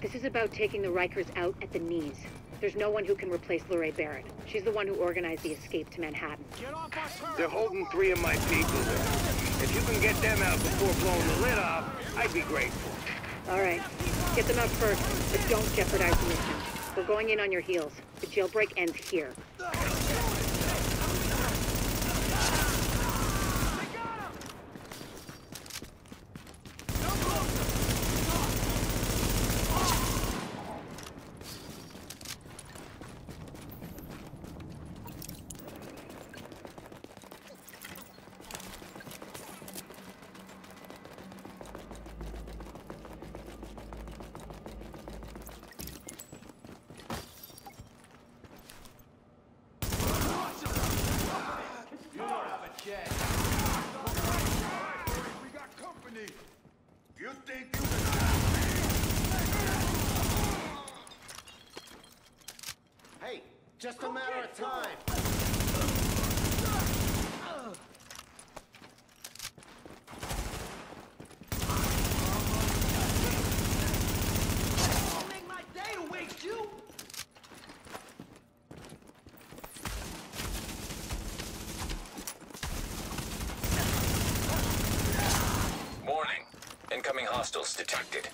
This is about taking the Rikers out at the knees. There's no one who can replace Lorraine Barrett. She's the one who organized the escape to Manhattan. They're holding 3 of my people there. If you can get them out before blowing the lid off, I'd be grateful. All right. Get them out first, but don't jeopardize the mission. We're going in on your heels. The jailbreak ends here. Just a matter of time. Don't make my day to waste you. Warning. Incoming hostiles detected.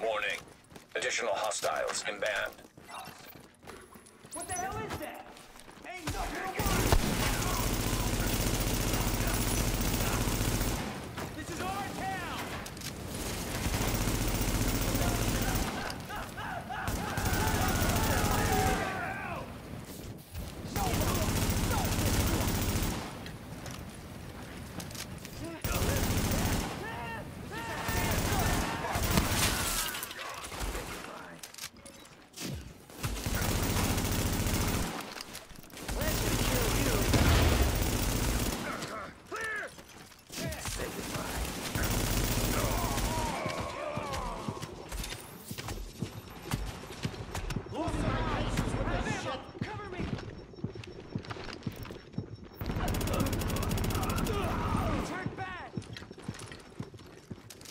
Warning. Additional hostiles inbound. What the hell is that? Ain't nothing. This is our town.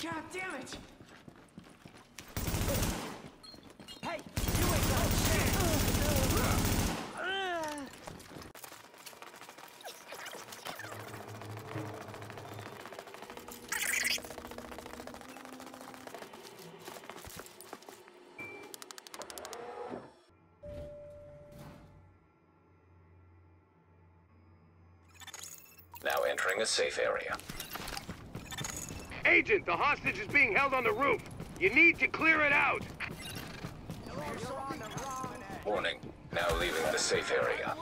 God damn it! Hey, you ain't got shit! Now entering a safe area. Agent, the hostage is being held on the roof. You need to clear it out. Warning. Now leaving the safe area.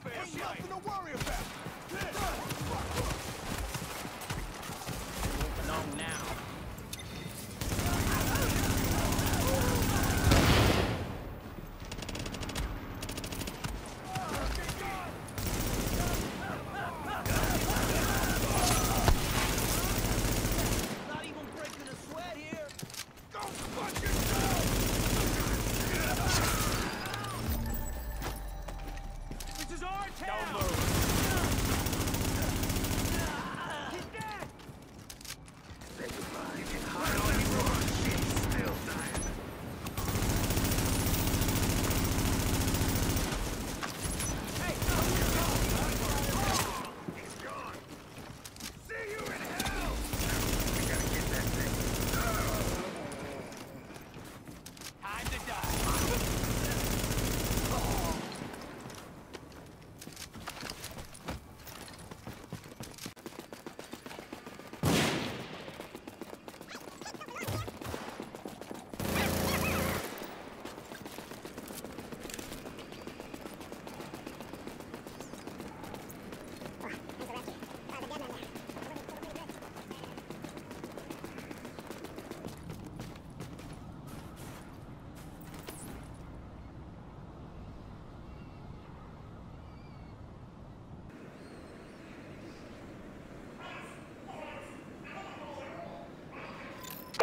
Ain't nothing to worry about. Moving on now.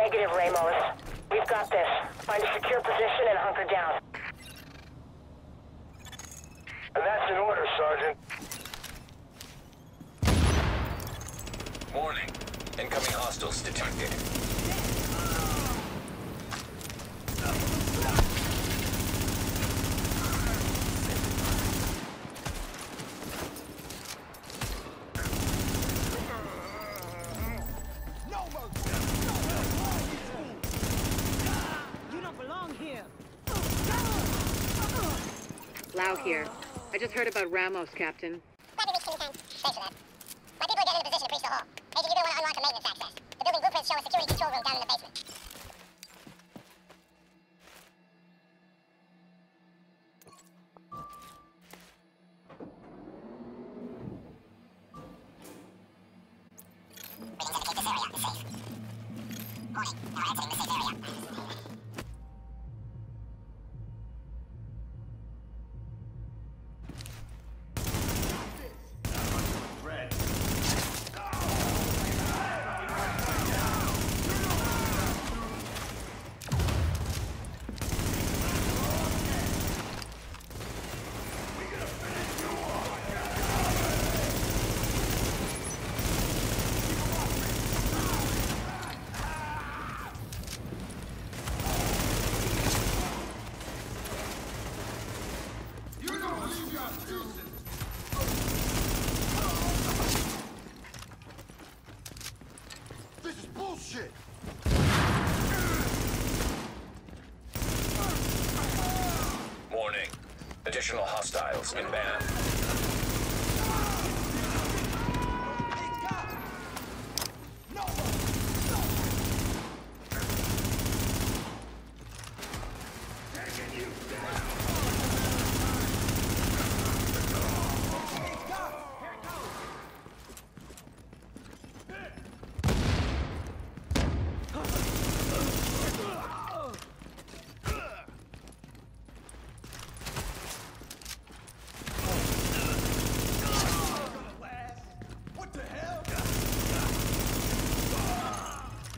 Negative, Ramos. We've got this. Find a secure position and hunker down. And that's an order, Sergeant. Warning. Incoming hostiles detected. You don't belong here. Lau here. I just heard about Ramos, Captain. Glad we reached you in time. Thanks for that. My people are getting in a position to breach the hull. Agent, you're gonna want to unlock the maintenance access. The building blueprints show a security control room down in the basement. Readings indicate this area is safe. Warning, you are exiting the safe area. This is bullshit! Warning. Additional hostiles inbound.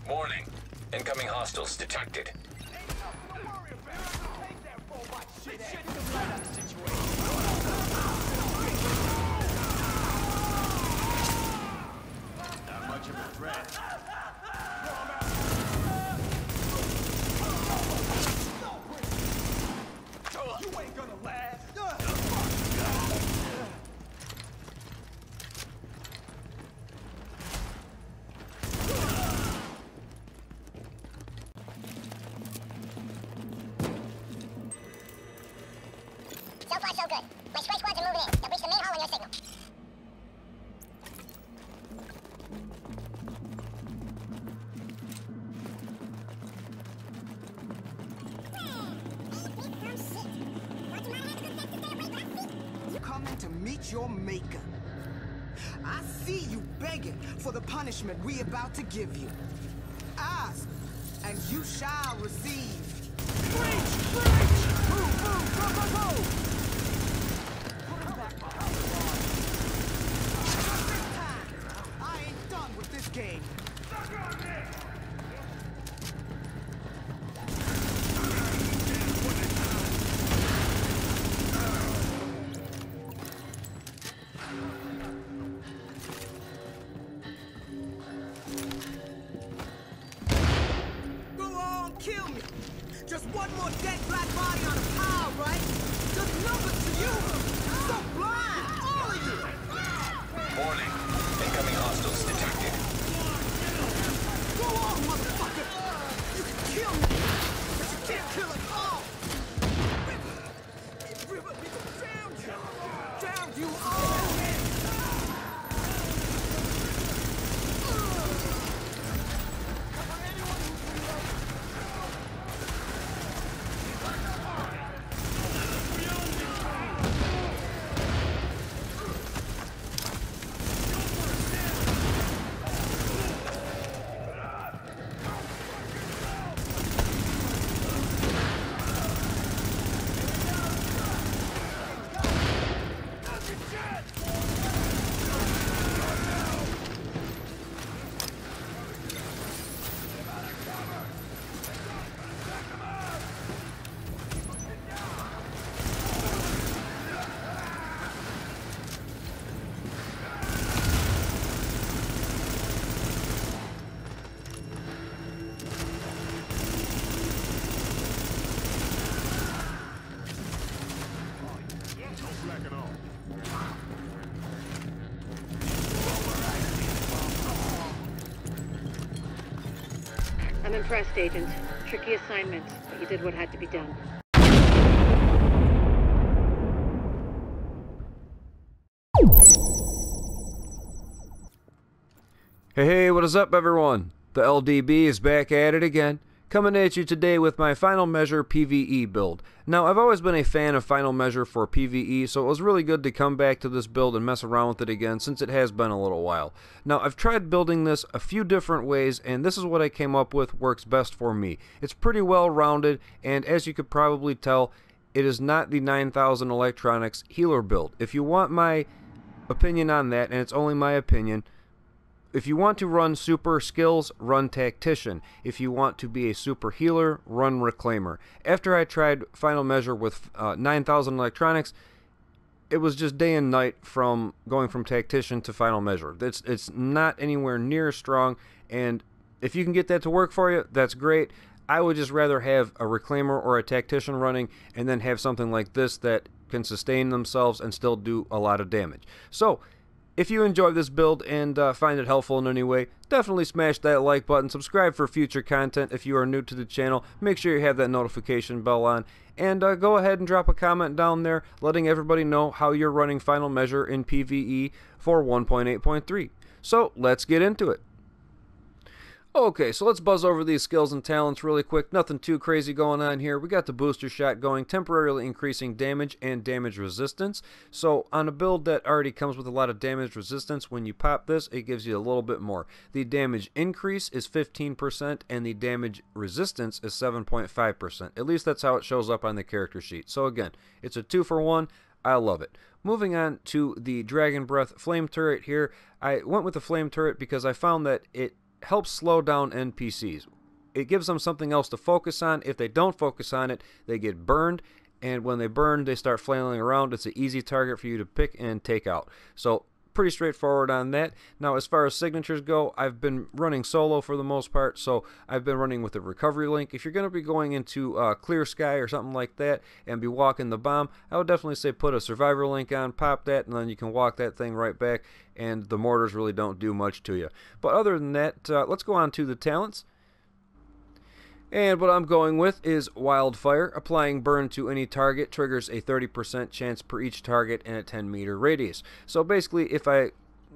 Warning. Incoming hostiles detected. Not much of a threat. You ain't gonna last. So far, so good. My strike squads are moving in. They'll reach the main hall on your signal. Coming to meet your maker. I see you begging for the punishment we about to give you. Ask, and you shall receive. Breach! Breach! Move, move, go, go, go! This time, I ain't done with this game. Go on, kill me. Just one more dead black body on a pile, right? Just numbers to you. So blind, all of you. Warning. Incoming hostiles detected. Go on, motherfucker. You can kill me, but you can't kill us all. We will drown you. Drown you all. I'm impressed, Agent. Tricky assignment, but you did what had to be done. Hey, what is up, everyone? The LDB is back at it again, coming at you today with my Final Measure PvE build. Now, I've always been a fan of Final Measure for PvE, so it was really good to come back to this build and mess around with it again since it has been a little while. Now, I've tried building this a few different ways, and this is what I came up with works best for me. It's pretty well rounded, and as you could probably tell, it is not the 9000 electronics healer build. If you want my opinion on that, and it's only my opinion, if you want to run super skills, run tactician. If you want to be a super healer, run reclaimer. After I tried Final Measure with 9000 electronics, it was just day and night from going from tactician to Final Measure. It's not anywhere near strong, and if you can get that to work for you, that's great. I would just rather have a reclaimer or a tactician running and then have something like this that can sustain themselves and still do a lot of damage. So, if you enjoy this build and find it helpful in any way, definitely smash that like button, subscribe for future content if you are new to the channel, make sure you have that notification bell on, and go ahead and drop a comment down there letting everybody know how you're running Final Measure in PvE for 1.8.3. So, let's get into it. Okay, so let's buzz over these skills and talents really quick. Nothing too crazy going on here. We got the booster shot going, temporarily increasing damage and damage resistance. So on a build that already comes with a lot of damage resistance, when you pop this, it gives you a little bit more. The damage increase is 15% and the damage resistance is 7.5%. At least that's how it shows up on the character sheet. So again, it's a 2-for-1. I love it. Moving on to the Dragon Breath Flame Turret here. I went with the Flame Turret because I found that it helps slow down NPCs. It gives them something else to focus on. If they don't focus on it, they get burned, and when they burn, they start flailing around. It's an easy target for you to pick and take out. So pretty straightforward on that. Now, as far as signatures go, I've been running solo for the most part, so I've been running with a recovery link. If you're going to be going into clear sky or something like that and be walking the bomb, I would definitely say put a survivor link on, pop that, and then you can walk that thing right back, and the mortars really don't do much to you. But other than that, let's go on to the talents. And what I'm going with is Wildfire. Applying burn to any target triggers a 30% chance per each target in a 10-meter radius. So basically, if I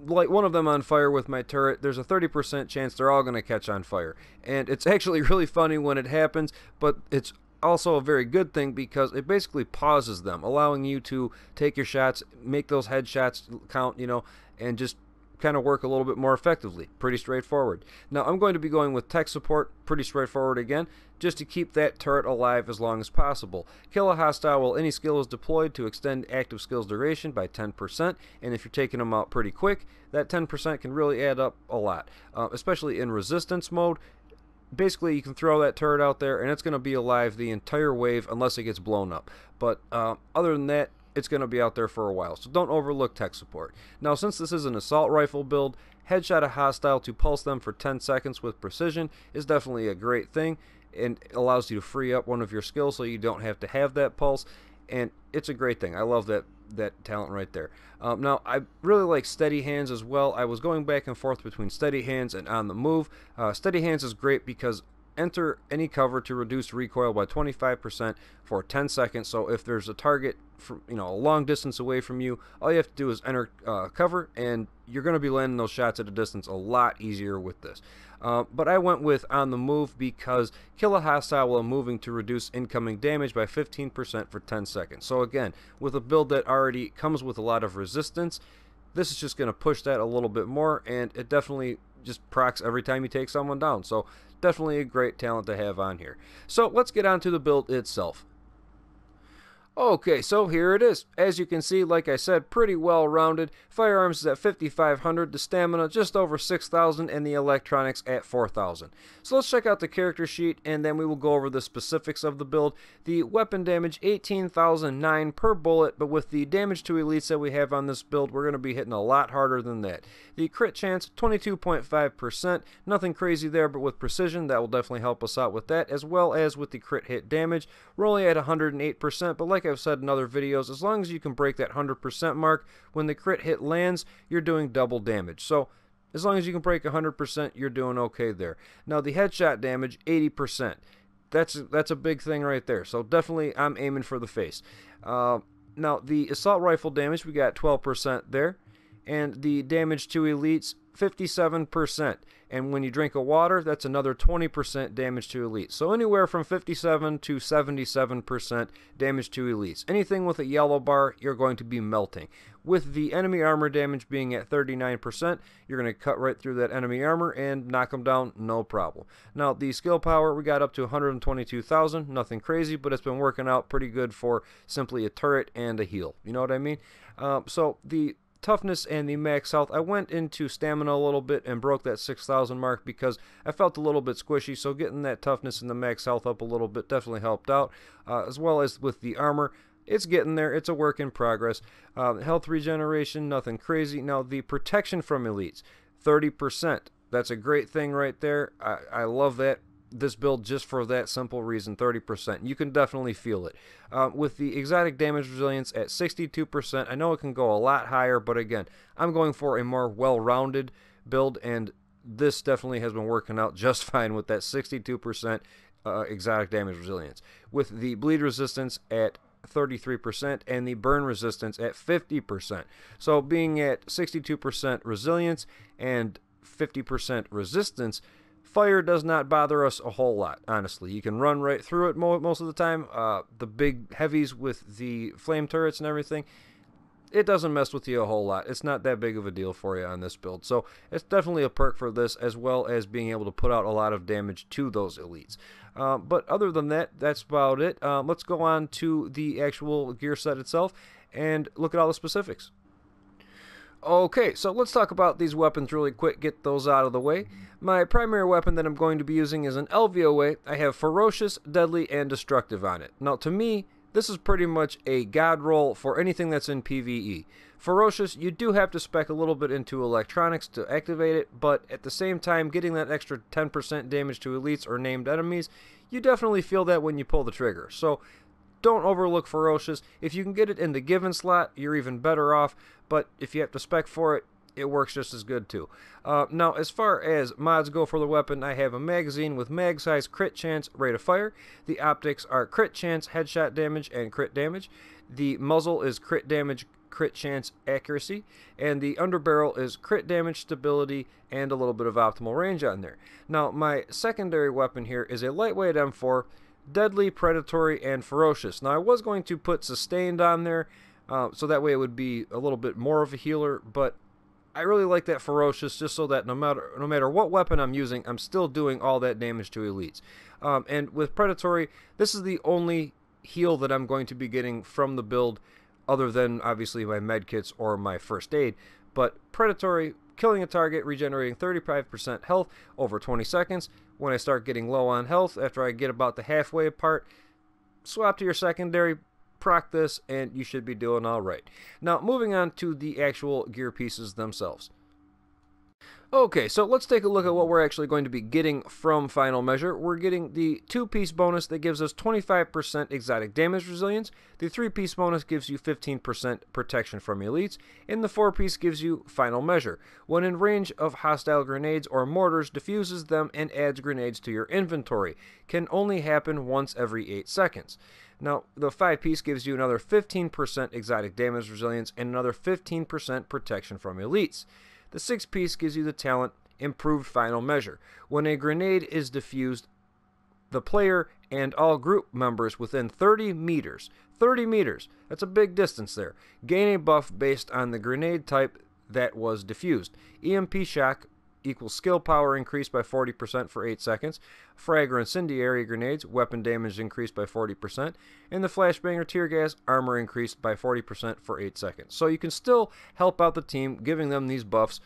light one of them on fire with my turret, there's a 30% chance they're all going to catch on fire. And it's actually really funny when it happens, but it's also a very good thing because it basically pauses them, allowing you to take your shots, make those headshots count, you know, and just kind of work a little bit more effectively. Pretty straightforward. Now I'm going to be going with tech support, pretty straightforward again, just to keep that turret alive as long as possible. Kill a hostile while any skill is deployed to extend active skills duration by 10%, and if you're taking them out pretty quick, that 10% can really add up a lot, especially in resistance mode. Basically, you can throw that turret out there and it's going to be alive the entire wave unless it gets blown up. But other than that, it's going to be out there for a while, so don't overlook tech support. Now, since this is an assault rifle build, headshot a hostile to pulse them for 10 seconds with precision is definitely a great thing, and it allows you to free up one of your skills so you don't have to have that pulse, and it's a great thing. I love that talent right there. Now, I really like Steady Hands as well. I was going back and forth between Steady Hands and On the Move. Steady Hands is great because enter any cover to reduce recoil by 25% for 10 seconds. So if there's a target from, you know, a long distance away from you, all you have to do is enter cover, and you're going to be landing those shots at a distance a lot easier with this. But I went with On the Move because kill a hostile while moving to reduce incoming damage by 15% for 10 seconds. So again, with a build that already comes with a lot of resistance, this is just going to push that a little bit more, and it definitely just procs every time you take someone down. So definitely a great talent to have on here. So let's get on to the build itself. Okay, so here it is. As you can see, like I said, pretty well rounded. Firearms is at 5,500, the stamina just over 6,000, and the electronics at 4,000. So let's check out the character sheet, and then we will go over the specifics of the build. The weapon damage, 18,009 per bullet, but with the damage to elites that we have on this build, we're going to be hitting a lot harder than that. The crit chance, 22.5%. Nothing crazy there, but with precision, that will definitely help us out with that, as well as with the crit hit damage. We're only at 108%, but like I've said in other videos, as long as you can break that 100% mark, when the crit hit lands, you're doing double damage. So As long as you can break 100%, you're doing okay there. Now, the headshot damage, 80%. That's a big thing right there. So definitely I'm aiming for the face. Now, the assault rifle damage, we got 12% there. And the damage to elites, 57%. And when you drink a water, that's another 20% damage to elites. So anywhere from 57 to 77% damage to elites. Anything with a yellow bar, you're going to be melting. With the enemy armor damage being at 39%, you're going to cut right through that enemy armor and knock them down, no problem. Now, the skill power, we got up to 122,000. Nothing crazy, but it's been working out pretty good for simply a turret and a heal. You know what I mean? So the toughness and the max health, I went into stamina a little bit and broke that 6,000 mark because I felt a little bit squishy, so getting that toughness and the max health up a little bit definitely helped out, as well as with the armor. It's getting there. It's a work in progress. Health regeneration, nothing crazy. Now, the protection from elites, 30%. That's a great thing right there. I love that. This build just for that simple reason, 30%. You can definitely feel it. With the exotic damage resilience at 62%, I know it can go a lot higher, but again, I'm going for a more well-rounded build, and this definitely has been working out just fine with that 62% exotic damage resilience. With the bleed resistance at 33% and the burn resistance at 50%. So being at 62% resilience and 50% resistance, fire does not bother us a whole lot, honestly. You can run right through it most of the time. The big heavies with the flame turrets and everything, it doesn't mess with you a whole lot. It's not that big of a deal for you on this build. So it's definitely a perk for this, as well as being able to put out a lot of damage to those elites. But other than that, that's about it. Let's go on to the actual gear set itself and look at all the specifics. Okay, so let's talk about these weapons really quick, get those out of the way. My primary weapon that I'm going to be using is an LVOA. I have Ferocious, Deadly, and Destructive on it. Now, to me, this is pretty much a god roll for anything that's in PvE. Ferocious, you do have to spec a little bit into electronics to activate it, but at the same time, getting that extra 10% damage to elites or named enemies, you definitely feel that when you pull the trigger. So don't overlook Ferocious. If you can get it in the given slot, you're even better off, but if you have to spec for it, it works just as good too. Now, as far as mods go for the weapon, I have a magazine with mag size, crit chance, rate of fire. The optics are crit chance, headshot damage, and crit damage. The muzzle is crit damage, crit chance, accuracy. And the underbarrel is crit damage, stability, and a little bit of optimal range on there. Now, my secondary weapon here is a lightweight M4, Deadly, Predatory, and Ferocious. Now, I was going to put Sustained on there, so that way it would be a little bit more of a healer, but I really like that Ferocious just so that no matter what weapon I'm using, I'm still doing all that damage to elites. And with Predatory, this is the only heal that I'm going to be getting from the build, other than obviously my medkits or my first aid. But Predatory, killing a target, regenerating 35% health over 20 seconds. When I start getting low on health, after I get about the halfway part, swap to your secondary, proc this, and you should be doing alright. Now, moving on to the actual gear pieces themselves. Okay, so let's take a look at what we're actually going to be getting from Final Measure. We're getting the 2-piece bonus that gives us 25% exotic damage resilience. The 3-piece bonus gives you 15% protection from elites. And the 4-piece gives you Final Measure. When in range of hostile grenades or mortars, diffuses them and adds grenades to your inventory. Can only happen once every 8 seconds. Now, the 5-piece gives you another 15% exotic damage resilience and another 15% protection from elites. The 6-piece gives you the talent Improved Final Measure. When a grenade is diffused, the player and all group members within 30 meters, that's a big distance there, gain a buff based on the grenade type that was diffused. EMP Shock equals skill power increased by 40% for 8 seconds. Frag or incendiary grenades, weapon damage increased by 40%. And the flashbanger tear gas, armor increased by 40% for 8 seconds. So you can still help out the team, giving them these buffs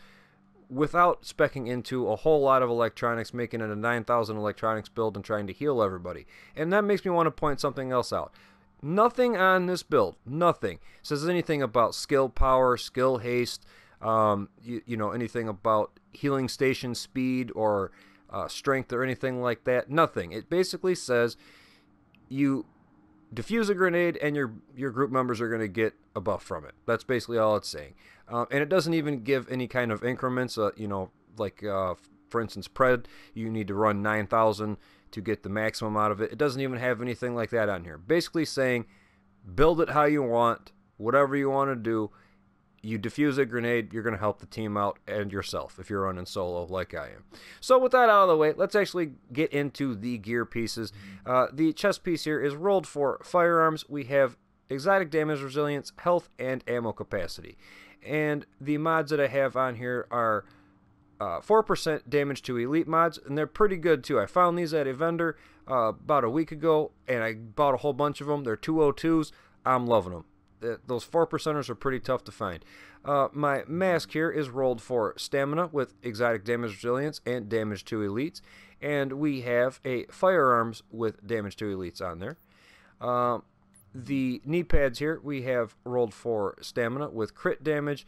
without speccing into a whole lot of electronics, making it a 9,000 electronics build and trying to heal everybody. And that makes me want to point something else out. Nothing on this build, nothing, says anything about skill power, skill haste, you know, anything about healing station speed or strength or anything like that. Nothing. It basically says you defuse a grenade and your group members are going to get a buff from it. That's basically all it's saying. And it doesn't even give any kind of increments, you know, like for instance Pred, you need to run 9,000 to get the maximum out of it. It doesn't even have anything like that on here. Basically saying build it how you want, whatever you want to do. You defuse a grenade, you're going to help the team out and yourself if you're running solo like I am. So with that out of the way, let's actually get into the gear pieces. The chest piece here is rolled for firearms. We have exotic damage resilience, health, and ammo capacity. And the mods that I have on here are 4% damage to elite mods, and they're pretty good too. I found these at a vendor about a week ago, and I bought a whole bunch of them. They're 202s. I'm loving them. Those 4%ers are pretty tough to find. My mask here is rolled for stamina with exotic damage resilience and damage to elites. And we have a firearms with damage to elites on there. The knee pads here we have rolled for stamina with crit damage,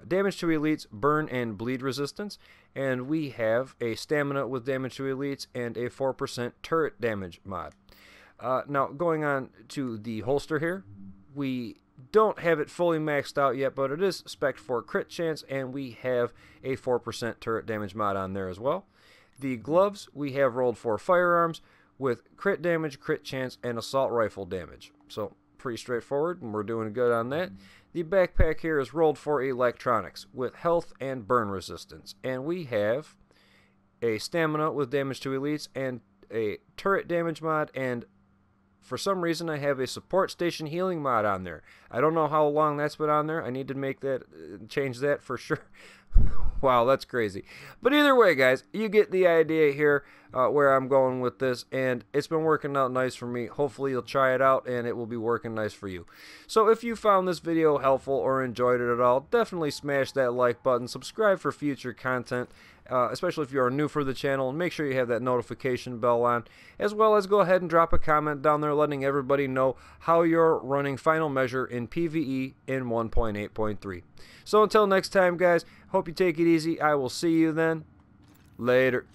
damage to elites, burn and bleed resistance. And we have a stamina with damage to elites and a 4% turret damage mod. Now going on to the holster here. We don't have it fully maxed out yet, but it is spec'd for crit chance, and we have a 4% turret damage mod on there as well. The gloves we have rolled for firearms with crit damage, crit chance, and assault rifle damage. So pretty straightforward, and we're doing good on that. The backpack here is rolled for electronics with health and burn resistance, and we have a stamina with damage to elites and a turret damage mod, and for some reason, I have a support station healing mod on there. I don't know how long that's been on there. I need to make that, change that for sure. Wow, that's crazy. But either way, guys, you get the idea here where I'm going with this, and it's been working out nice for me. Hopefully, you'll try it out, and it will be working nice for you. So if you found this video helpful or enjoyed it at all, definitely smash that like button. Subscribe for future content. Especially if you are new for the channel, and make sure you have that notification bell on, as well as go ahead and drop a comment down there letting everybody know how you're running Final Measure in PvE in 1.8.3. So until next time, guys, hope you take it easy. I will see you then. Later.